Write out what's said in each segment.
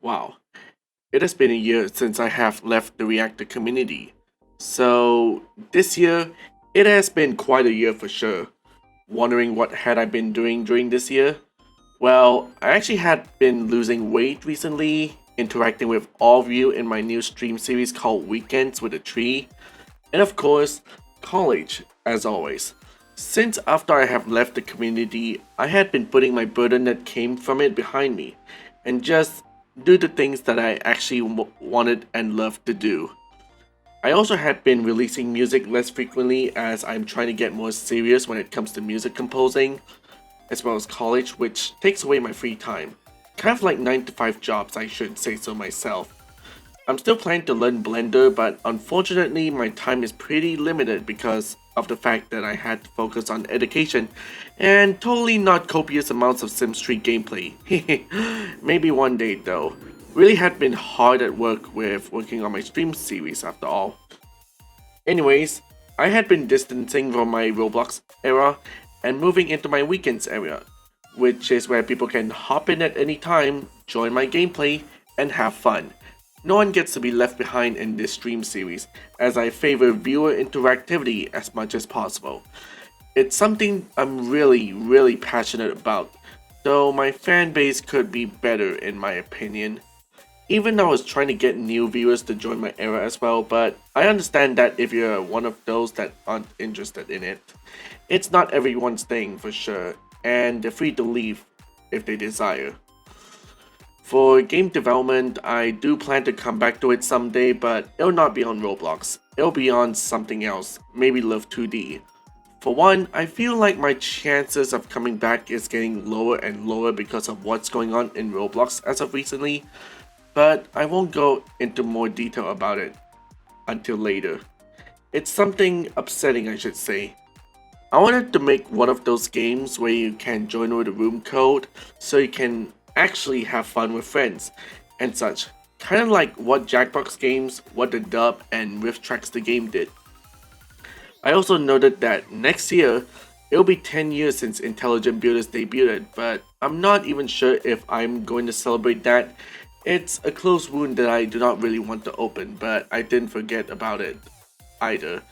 Wow, it has been a year since I have left the reactor community. So, this year, it has been quite a year for sure. Wondering what had I been doing during this year? Well, I actually had been losing weight recently, interacting with all of you in my new stream series called Weekends with a Tree, and of course, college, as always. Since after I have left the community, I had been putting my burden that came from it behind me and just do the things that I actually wanted and loved to do. I also had been releasing music less frequently as I'm trying to get more serious when it comes to music composing, as well as college, which takes away my free time. Kind of like 9 to 5 jobs, I should say so myself. I'm still planning to learn Blender, but unfortunately, my time is pretty limited because of the fact that I had to focus on education and totally not copious amounts of Sims 3 gameplay. Maybe one day though. Really had been hard at work with working on my stream series after all. Anyways, I had been distancing from my Roblox era and moving into my weekends area, which is where people can hop in at any time, join my gameplay, and have fun. No one gets to be left behind in this stream series, as I favor viewer interactivity as much as possible. It's something I'm really passionate about, though my fan base could be better in my opinion. Even though I was trying to get new viewers to join my era as well, but I understand that if you're one of those that aren't interested in it, it's not everyone's thing for sure, and they're free to leave if they desire. For game development, I do plan to come back to it someday, but it'll not be on Roblox. It'll be on something else, maybe Love 2D. For one, I feel like my chances of coming back is getting lower and lower because of what's going on in Roblox as of recently, but I won't go into more detail about it until later. It's something upsetting, I should say. I wanted to make one of those games where you can join with a room code so you can actually have fun with friends and such. Kind of like what Jackbox games, what the dub and Rift Tracks the game did. I also noted that next year it'll be 10 years since Intelligent Builders debuted, but I'm not even sure if I'm going to celebrate that. It's a closed wound that I do not really want to open, but I didn't forget about it either.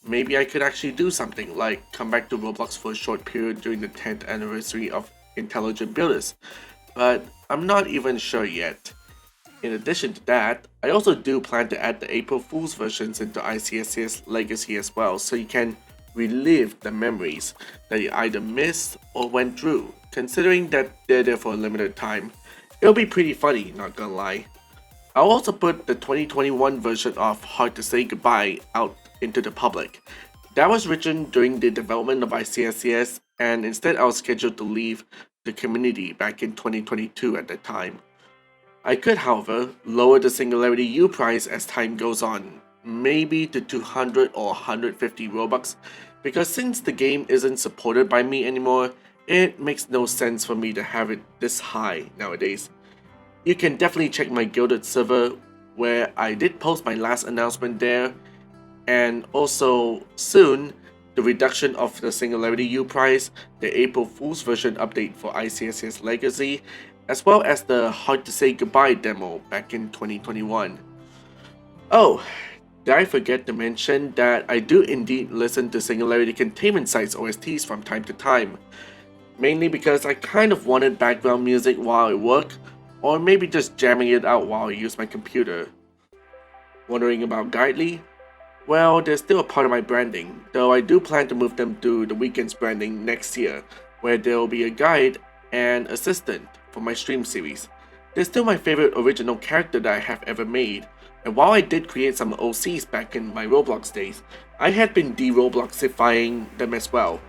Maybe I could actually do something like come back to Roblox for a short period during the 10th anniversary of Intelligent Builders, but I'm not even sure yet. In addition to that, I also do plan to add the April Fool's versions into ICSCS Legacy as well, so you can relive the memories that you either missed or went through, considering that they're there for a limited time. It'll be pretty funny, not gonna lie. I'll also put the 2021 version of Hard to Say Goodbye out into the public. That was written during the development of ICSCS, and instead I was scheduled to leave the community back in 2022 at that time. I could, however, lower the Singularity U price as time goes on, maybe to 200 or 150 Robux, because since the game isn't supported by me anymore, it makes no sense for me to have it this high nowadays. You can definitely check my Gilded server where I did post my last announcement there, and also soon the reduction of the Singularity U price, the April Fool's version update for ICSS Legacy, as well as the Hard to Say Goodbye demo back in 2021. Oh, did I forget to mention that I do indeed listen to Singularity Containment Sites OSTs from time to time, mainly because I kind of wanted background music while I work, or maybe just jamming it out while I use my computer. Wondering about Guidely? Well, they're still a part of my branding, though I do plan to move them to the weekend's branding next year, where there will be a guide and assistant for my stream series. They're still my favorite original character that I have ever made, and while I did create some OCs back in my Roblox days, I had been de-Robloxifying them as well.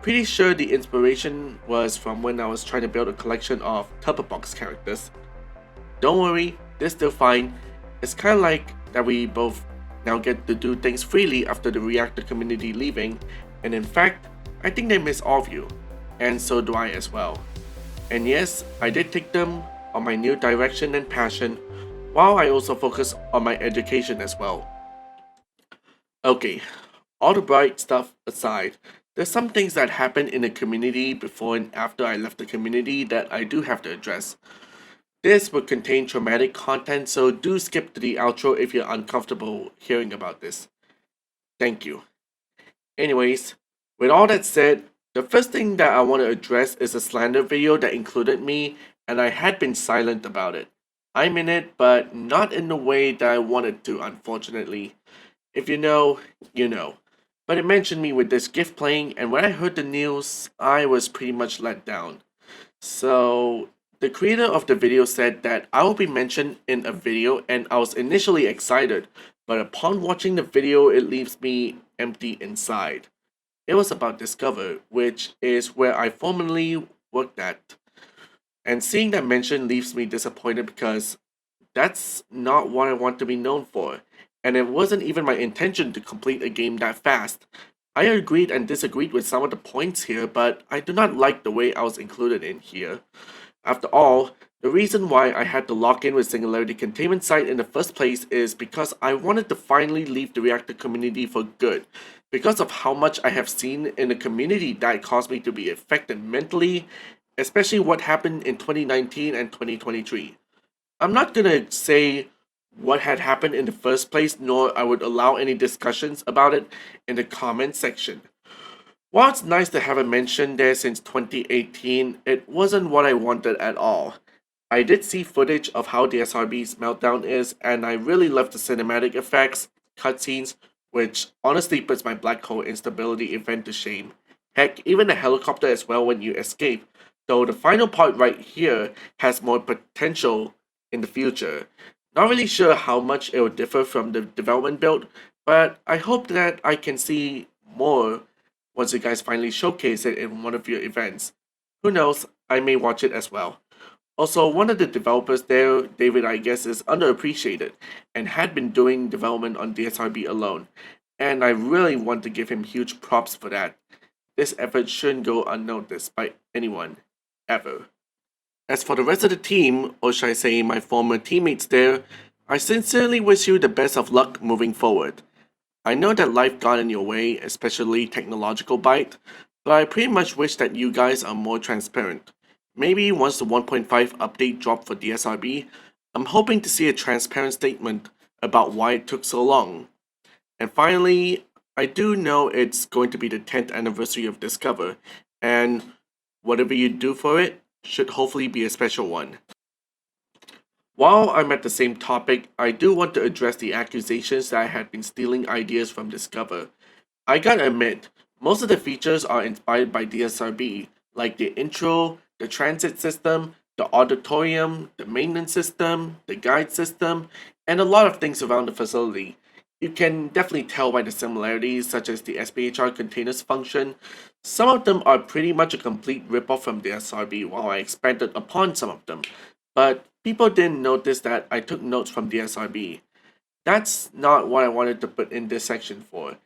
Pretty sure the inspiration was from when I was trying to build a collection of Tupperbox characters. Don't worry, they're still fine. It's kinda like that we both now get to do things freely after the reactor community leaving, and in fact, I think they miss all of you, and so do I as well. And yes, I did take them on my new direction and passion, while I also focus on my education as well. Okay, all the bright stuff aside, there's some things that happened in the community before and after I left the community that I do have to address. This will contain traumatic content, so do skip to the outro if you're uncomfortable hearing about this. Thank you. Anyways, with all that said, the first thing that I want to address is a slander video that included me, and I had been silent about it. I'm in it, but not in the way that I wanted to, unfortunately. If you know, you know. But it mentioned me with this gift playing, and when I heard the news, I was pretty much let down. So, the creator of the video said that I will be mentioned in a video, and I was initially excited, but upon watching the video, it leaves me empty inside. It was about Discover, which is where I formerly worked at. And seeing that mention leaves me disappointed because that's not what I want to be known for. And it wasn't even my intention to complete a game that fast. I agreed and disagreed with some of the points here, but I do not like the way I was included in here. After all, the reason why I had to lock in with Singularity Containment Site in the first place is because I wanted to finally leave the Reactor community for good. Because of how much I have seen in the community that caused me to be affected mentally, especially what happened in 2019 and 2023. I'm not gonna say what had happened in the first place, nor I would allow any discussions about it in the comment section. While it's nice to have a mention there since 2018, it wasn't what I wanted at all. I did see footage of how the SRB's meltdown is, and I really love the cinematic effects, cutscenes, which honestly puts my black hole instability event to shame. Heck, even the helicopter as well when you escape, though the final part right here has more potential in the future. Not really sure how much it will differ from the development build, but I hope that I can see more once you guys finally showcase it in one of your events. Who knows, I may watch it as well. Also, one of the developers there, David, I guess, is underappreciated and had been doing development on DSRB alone, and I really want to give him huge props for that. This effort shouldn't go unnoticed by anyone, ever. As for the rest of the team, or should I say my former teammates there, I sincerely wish you the best of luck moving forward. I know that life got in your way, especially technological bite, but I pretty much wish that you guys are more transparent. Maybe once the 1.5 update dropped for DSRB, I'm hoping to see a transparent statement about why it took so long. And finally, I do know it's going to be the 10th anniversary of Discover, and whatever you do for it should hopefully be a special one. While I'm at the same topic, I do want to address the accusations that I had been stealing ideas from Discover. I gotta admit, most of the features are inspired by DSRB, like the intro, the transit system, the auditorium, the maintenance system, the guide system, and a lot of things around the facility. You can definitely tell by the similarities, such as the SPHR containers function. Some of them are pretty much a complete ripoff from DSRB, while I expanded upon some of them. But people didn't notice that I took notes from DSRB. That's not what I wanted to put in this section for.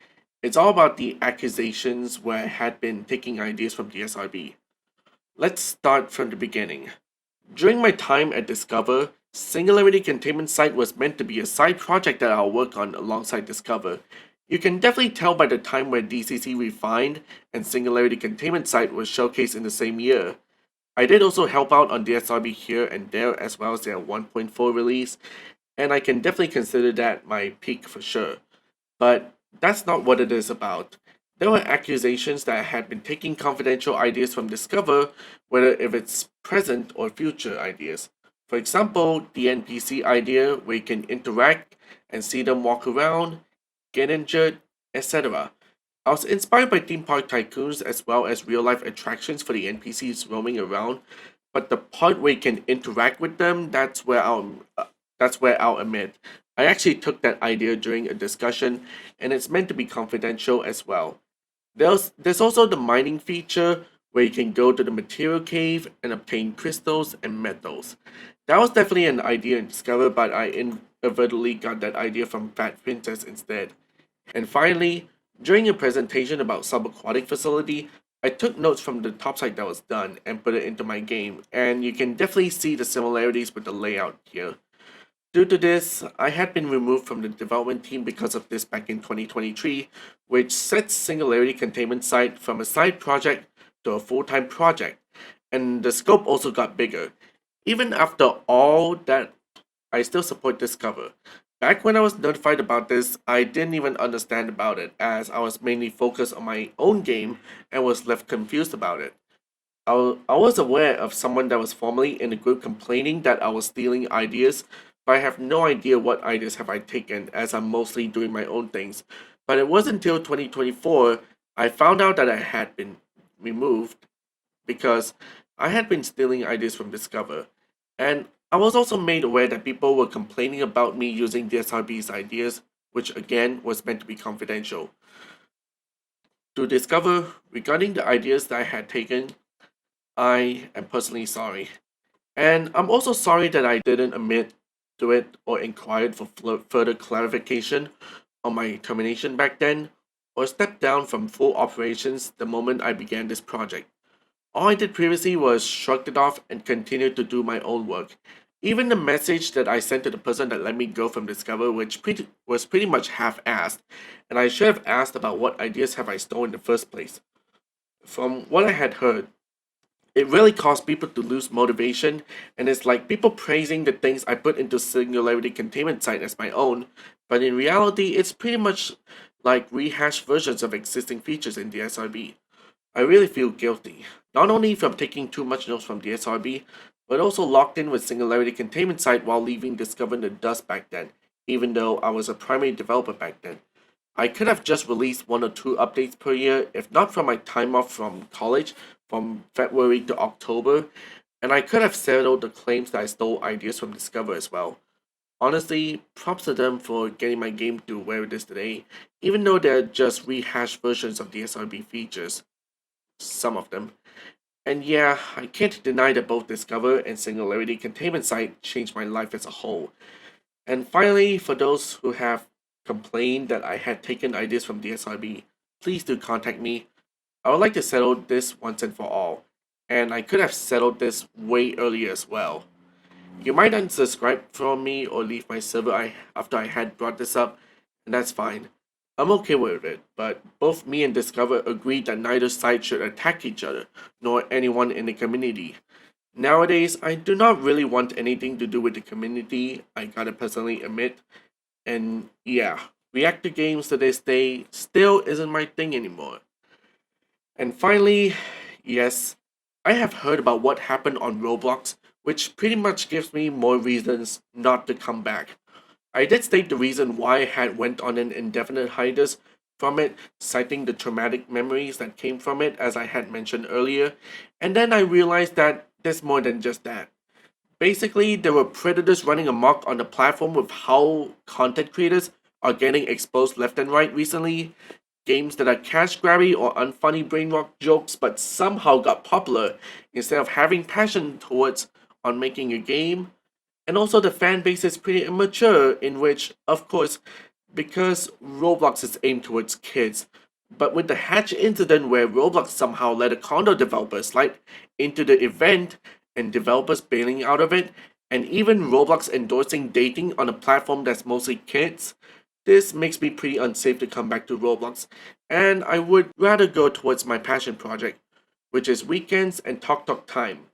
It's all about the accusations where I had been taking ideas from DSRB. Let's start from the beginning. During my time at Discover, Singularity Containment Site was meant to be a side project that I'll work on alongside Discover. You can definitely tell by the time where DCC Refined and Singularity Containment Site was showcased in the same year. I did also help out on DSRB here and there as well as their 1.4 release, and I can definitely consider that my peak for sure. But that's not what it is about. There were accusations that I had been taking confidential ideas from Discover, whether if it's present or future ideas. For example, the NPC idea where you can interact and see them walk around, get injured, etc. I was inspired by theme park tycoons as well as real life attractions for the NPCs roaming around, but the part where you can interact with them, that's where I'll admit I actually took that idea during a discussion, and it's meant to be confidential as well. There's also the mining feature where you can go to the material cave and obtain crystals and metals. That was definitely an idea in Discover, but I inadvertently got that idea from Fat Princess instead. And finally, during a presentation about subaquatic facility, I took notes from the topside that was done and put it into my game, and you can definitely see the similarities with the layout here. Due to this, I had been removed from the development team because of this back in 2023, which sets Singularity Containment Site from a side project to a full-time project, and the scope also got bigger. Even after all that, I still support Discover. Back when I was notified about this, I didn't even understand about it as I was mainly focused on my own game and was left confused about it. I was aware of someone that was formerly in the group complaining that I was stealing ideas, but I have no idea what ideas have I taken as I'm mostly doing my own things. But it wasn't until 2024 I found out that I had been removed because I had been stealing ideas from Discover. And I was also made aware that people were complaining about me using DSRB's ideas, which again was meant to be confidential. To Discover, regarding the ideas that I had taken, I am personally sorry. And I'm also sorry that I didn't admit to it or inquired for further clarification on my termination back then, or stepped down from full operations the moment I began this project. All I did previously was shrugged it off and continued to do my own work. Even the message that I sent to the person that let me go from Discover, which was pretty much half-assed, and I should have asked about what ideas have I stolen in the first place. From what I had heard, it really caused people to lose motivation, and it's like people praising the things I put into Singularity Containment Site as my own, but in reality, it's pretty much like rehashed versions of existing features in the SRB. I really feel guilty, not only from taking too much notes from the SRB, but also locked in with Singularity Containment Site while leaving Discover in the dust back then, even though I was a primary developer back then. I could have just released 1 or 2 updates per year if not for my time off from college from February to October, and I could have settled the claims that I stole ideas from Discover as well. Honestly, props to them for getting my game to where it is today, even though they're just rehashed versions of the SRB features. Some of them. And yeah, I can't deny that both Discover and Singularity Containment Site changed my life as a whole. And finally, for those who have complained that I had taken ideas from DSRB, please do contact me. I would like to settle this once and for all, and I could have settled this way earlier as well. You might unsubscribe from me or leave my server after I had brought this up, and that's fine. I'm okay with it, but both me and Discover agreed that neither side should attack each other, nor anyone in the community. Nowadays, I do not really want anything to do with the community, I gotta personally admit, and yeah, reactor games to this day still isn't my thing anymore. And finally, yes, I have heard about what happened on Roblox, which pretty much gives me more reasons not to come back. I did state the reason why I had went on an indefinite hiatus from it, citing the traumatic memories that came from it as I had mentioned earlier, and then I realized that there's more than just that. Basically, there were predators running amok on the platform with how content creators are getting exposed left and right recently. Games that are cash grabby or unfunny brainwalk jokes but somehow got popular instead of having passion towards on making a game. And also the fan base is pretty immature in which, of course, because Roblox is aimed towards kids. But with the Hatch incident where Roblox somehow let a condo developer slide into the event and developers bailing out of it, and even Roblox endorsing dating on a platform that's mostly kids, this makes me pretty unsafe to come back to Roblox, and I would rather go towards my passion project, which is weekends and talk time.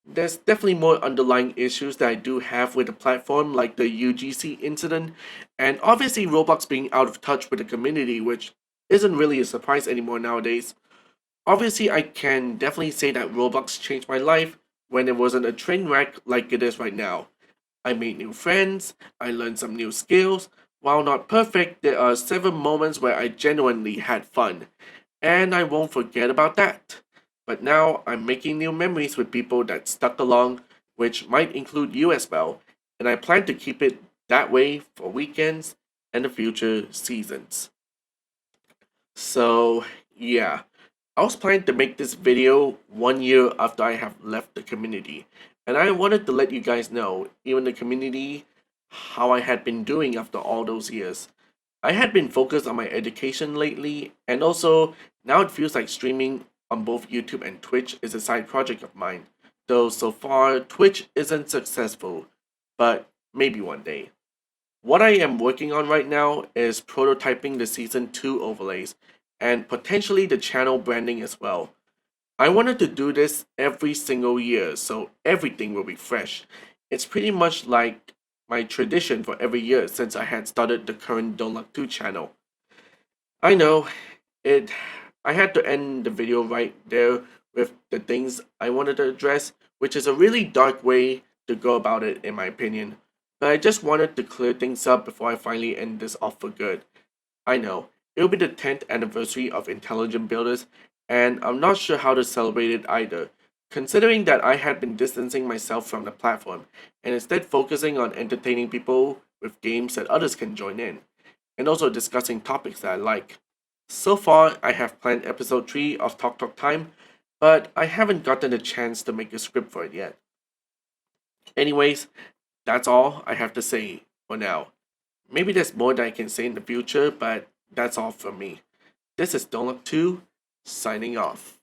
There's definitely more underlying issues that I do have with the platform, like the UGC incident, and obviously Roblox being out of touch with the community, which isn't really a surprise anymore nowadays. Obviously, I can definitely say that Roblox changed my life when it wasn't a train wreck like it is right now. I made new friends, I learned some new skills. While not perfect, there are several moments where I genuinely had fun, and I won't forget about that. But now I'm making new memories with people that stuck along, which might include you as well, and I plan to keep it that way for weekends and the future seasons. So, yeah, I was planning to make this video 1 year after I have left the community, and I wanted to let you guys know, even the community, how I had been doing after all those years. I had been focused on my education lately, and also now it feels like streaming on both YouTube and Twitch is a side project of mine. Though so far, Twitch isn't successful, but maybe one day. What I am working on right now is prototyping the Season 2 overlays, and potentially the channel branding as well. I wanted to do this every single year so everything will be fresh. It's pretty much like my tradition for every year since I had started the current Don't Luck 2 channel. I know, it I had to end the video right there with the things I wanted to address, which is a really dark way to go about it in my opinion. But I just wanted to clear things up before I finally end this off for good. I know, it'll be the 10th anniversary of Intelligent Builders, and I'm not sure how to celebrate it either, considering that I had been distancing myself from the platform and instead focusing on entertaining people with games that others can join in, and also discussing topics that I like. So far, I have planned episode 3 of Talk Talk Time, but I haven't gotten a chance to make a script for it yet. Anyways, that's all I have to say for now. Maybe there's more that I can say in the future, but that's all from me. This is Donut 2, signing off.